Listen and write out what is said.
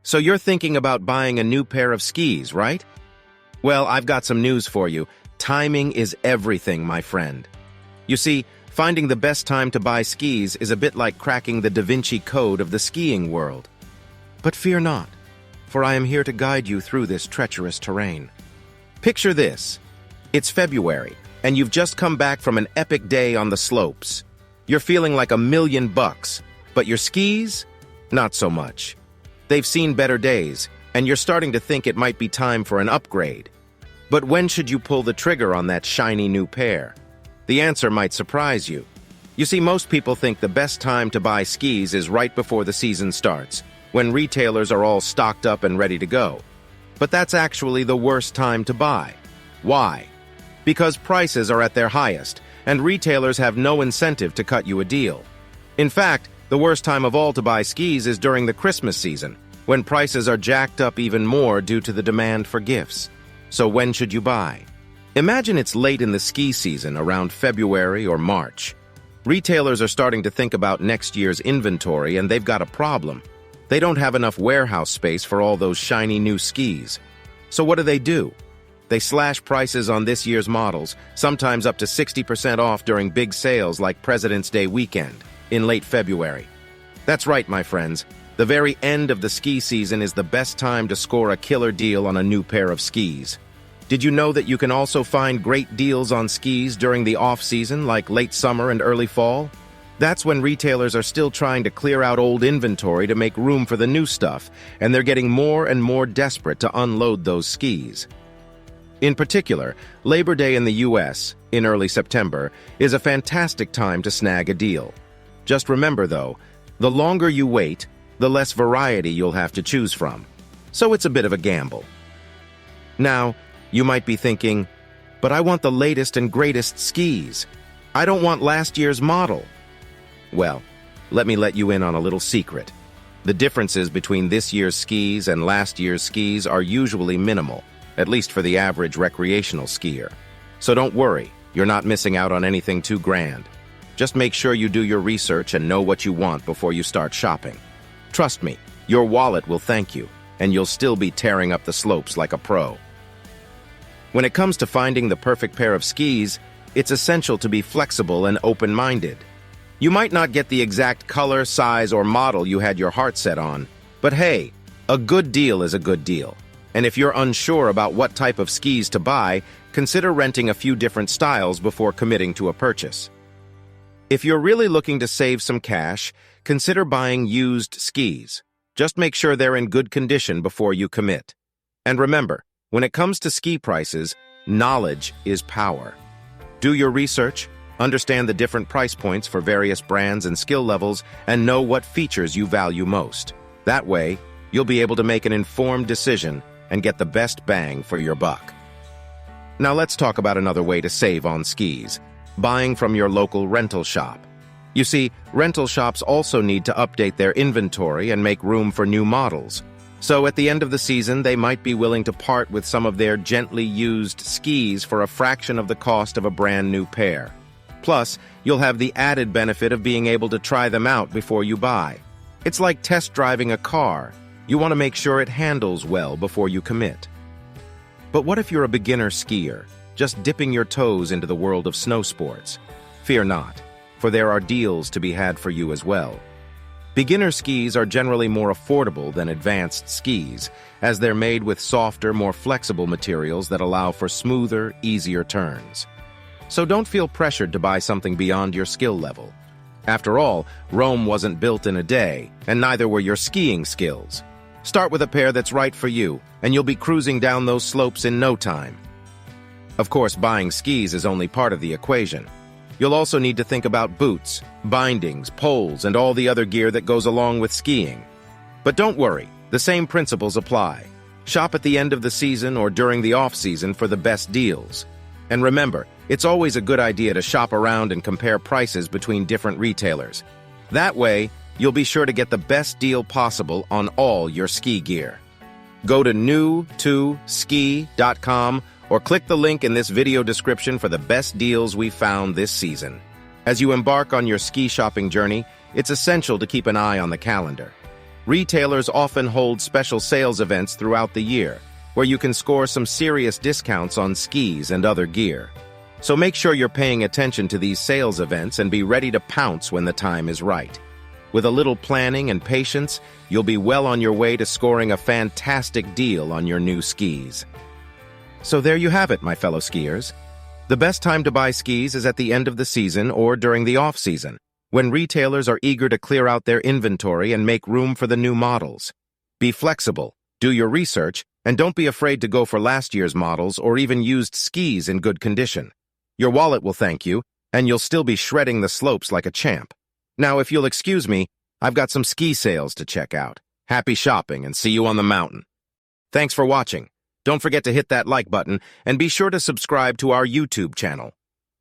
So you're thinking about buying a new pair of skis, right? Well, I've got some news for you. Timing is everything, my friend. You see, finding the best time to buy skis is a bit like cracking the Da Vinci Code of the skiing world. But fear not, for I am here to guide you through this treacherous terrain. Picture this. It's February, and you've just come back from an epic day on the slopes. You're feeling like $1,000,000, but your skis? Not so much. They've seen better days, and you're starting to think it might be time for an upgrade. But when should you pull the trigger on that shiny new pair? The answer might surprise you. You see, most people think the best time to buy skis is right before the season starts, when retailers are all stocked up and ready to go. But that's actually the worst time to buy. Why? Because prices are at their highest, and retailers have no incentive to cut you a deal. In fact, the worst time of all to buy skis is during the Christmas season, when prices are jacked up even more due to the demand for gifts. So when should you buy? Imagine it's late in the ski season, around February or March. Retailers are starting to think about next year's inventory, and they've got a problem. They don't have enough warehouse space for all those shiny new skis. So what do? They slash prices on this year's models, sometimes up to 60% off during big sales like President's Day weekend, in late February. That's right, my friends. The very end of the ski season is the best time to score a killer deal on a new pair of skis. Did you know that you can also find great deals on skis during the off-season, like late summer and early fall? That's when retailers are still trying to clear out old inventory to make room for the new stuff, and they're getting more and more desperate to unload those skis. In particular, Labor Day in the US, in early September, is a fantastic time to snag a deal. Just remember, though, the longer you wait, the less variety you'll have to choose from. So it's a bit of a gamble. Now, you might be thinking, but I want the latest and greatest skis. I don't want last year's model. Well, let me let you in on a little secret. The differences between this year's skis and last year's skis are usually minimal, at least for the average recreational skier. So don't worry, you're not missing out on anything too grand. Just make sure you do your research and know what you want before you start shopping. Trust me, your wallet will thank you, and you'll still be tearing up the slopes like a pro. When it comes to finding the perfect pair of skis, it's essential to be flexible and open-minded. You might not get the exact color, size, or model you had your heart set on, but hey, a good deal is a good deal. And if you're unsure about what type of skis to buy, consider renting a few different styles before committing to a purchase. If you're really looking to save some cash, consider buying used skis. Just make sure they're in good condition before you commit. And remember, when it comes to ski prices, knowledge is power. Do your research, understand the different price points for various brands and skill levels, and know what features you value most. That way, you'll be able to make an informed decision and get the best bang for your buck. Now let's talk about another way to save on skis: buying from your local rental shop. You see, rental shops also need to update their inventory and make room for new models. So at the end of the season, they might be willing to part with some of their gently used skis for a fraction of the cost of a brand new pair. Plus, you'll have the added benefit of being able to try them out before you buy. It's like test driving a car. You want to make sure it handles well before you commit. But what if you're a beginner skier, just dipping your toes into the world of snow sports? Fear not, for there are deals to be had for you as well. Beginner skis are generally more affordable than advanced skis, as they're made with softer, more flexible materials that allow for smoother, easier turns. So don't feel pressured to buy something beyond your skill level. After all, Rome wasn't built in a day, and neither were your skiing skills. Start with a pair that's right for you, and you'll be cruising down those slopes in no time. Of course, buying skis is only part of the equation. You'll also need to think about boots, bindings, poles, and all the other gear that goes along with skiing. But don't worry, the same principles apply. Shop at the end of the season or during the off-season for the best deals. And remember, it's always a good idea to shop around and compare prices between different retailers. That way, you'll be sure to get the best deal possible on all your ski gear. Go to new2ski.com or click the link in this video description for the best deals we found this season. As you embark on your ski shopping journey, it's essential to keep an eye on the calendar. Retailers often hold special sales events throughout the year, where you can score some serious discounts on skis and other gear. So make sure you're paying attention to these sales events and be ready to pounce when the time is right. With a little planning and patience, you'll be well on your way to scoring a fantastic deal on your new skis. So there you have it, my fellow skiers. The best time to buy skis is at the end of the season or during the off-season, when retailers are eager to clear out their inventory and make room for the new models. Be flexible, do your research, and don't be afraid to go for last year's models or even used skis in good condition. Your wallet will thank you, and you'll still be shredding the slopes like a champ. Now, if you'll excuse me, I've got some ski sales to check out. Happy shopping and see you on the mountain. Thanks for watching. Don't forget to hit that like button and be sure to subscribe to our YouTube channel.